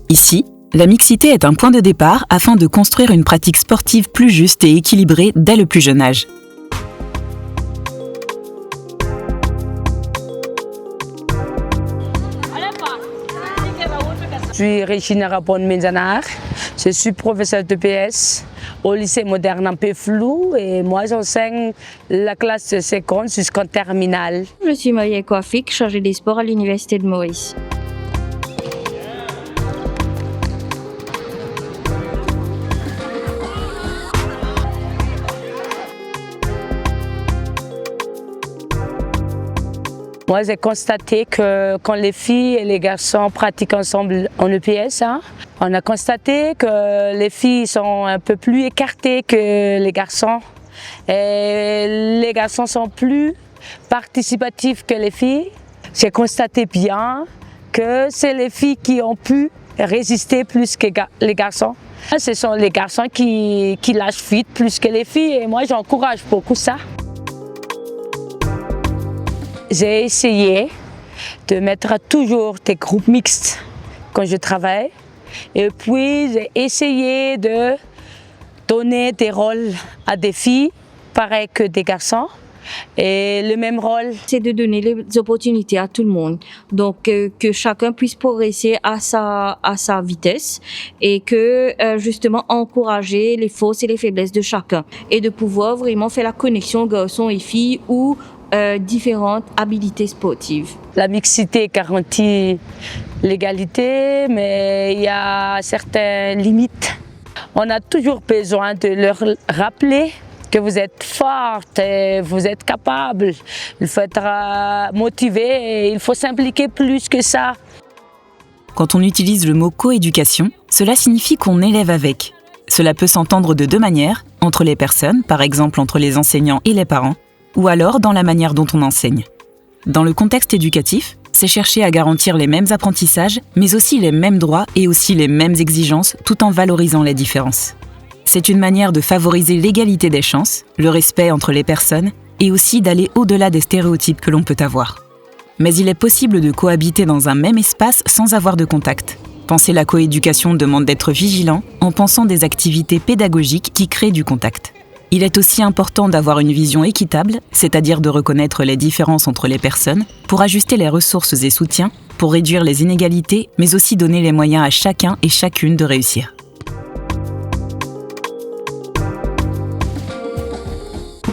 Ici, la mixité est un point de départ afin de construire une pratique sportive plus juste et équilibrée dès le plus jeune âge. Je suis Regina Rapon-Menzanar, je suis professeure de PS au lycée moderne un peu flou et moi j'enseigne la classe de seconde jusqu'en terminale. Je suis Maria Kouafik, chargée des sports à l'Université de Maurice. Moi, j'ai constaté que quand les filles et les garçons pratiquent ensemble en EPS, on a constaté que les filles sont un peu plus écartées que les garçons. Et les garçons sont plus participatifs que les filles. J'ai constaté bien que c'est les filles qui ont pu résister plus que les garçons. Ce sont les garçons qui lâchent vite plus que les filles et moi, j'encourage beaucoup ça. J'ai essayé de mettre toujours des groupes mixtes quand je travaille. Et puis, j'ai essayé de donner des rôles à des filles, pareil que des garçons. Et le même rôle, c'est de donner les opportunités à tout le monde. Donc, que chacun puisse progresser à sa vitesse et que, justement, encourager les forces et les faiblesses de chacun. Et de pouvoir vraiment faire la connexion garçons et filles ou différentes habilités sportives. La mixité garantit l'égalité, mais il y a certaines limites. On a toujours besoin de leur rappeler que vous êtes forte, et vous êtes capable. Il faut être motivé et il faut s'impliquer plus que ça. Quand on utilise le mot coéducation, cela signifie qu'on élève avec. Cela peut s'entendre de deux manières, entre les personnes, par exemple entre les enseignants et les parents, ou alors dans la manière dont on enseigne. Dans le contexte éducatif, c'est chercher à garantir les mêmes apprentissages, mais aussi les mêmes droits et aussi les mêmes exigences, tout en valorisant les différences. C'est une manière de favoriser l'égalité des chances, le respect entre les personnes, et aussi d'aller au-delà des stéréotypes que l'on peut avoir. Mais il est possible de cohabiter dans un même espace sans avoir de contact. Penser la coéducation demande d'être vigilant en pensant des activités pédagogiques qui créent du contact. Il est aussi important d'avoir une vision équitable, c'est-à-dire de reconnaître les différences entre les personnes, pour ajuster les ressources et soutiens, pour réduire les inégalités, mais aussi donner les moyens à chacun et chacune de réussir.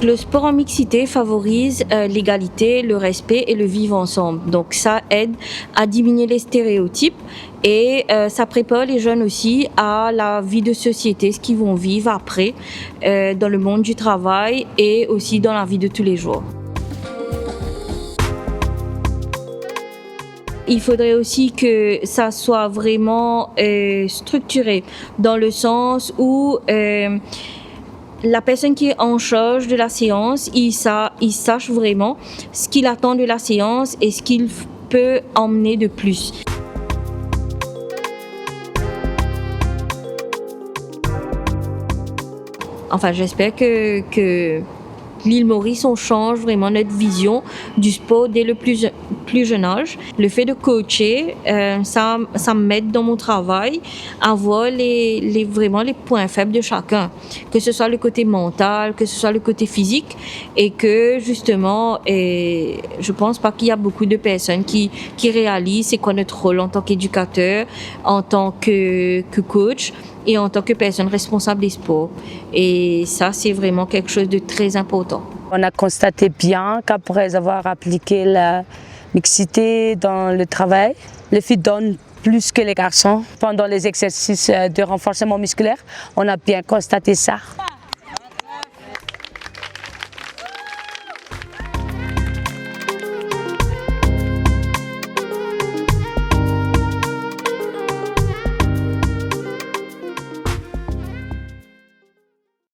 Le sport en mixité favorise l'égalité, le respect et le vivre ensemble. Donc ça aide à diminuer les stéréotypes et ça prépare les jeunes aussi à la vie de société, ce qu'ils vont vivre après dans le monde du travail et aussi dans la vie de tous les jours. Il faudrait aussi que ça soit vraiment structuré dans le sens où la personne qui est en charge de la séance, il sache vraiment ce qu'il attend de la séance et ce qu'il peut emmener de plus. Enfin, j'espère que l'île Maurice, on change vraiment notre vision du sport dès le plus jeune âge. Le fait de coacher, ça m'aide dans mon travail à voir vraiment les points faibles de chacun, que ce soit le côté mental, que ce soit le côté physique, et que justement, je pense pas qu'il y a beaucoup de personnes qui réalisent c'est quoi notre rôle en tant qu'éducateur, en tant que coach, et en tant que personne responsable des sports. Et ça, c'est vraiment quelque chose de très important. On a constaté bien qu'après avoir appliqué la mixité dans le travail, les filles donnent plus que les garçons. Pendant les exercices de renforcement musculaire, on a bien constaté ça.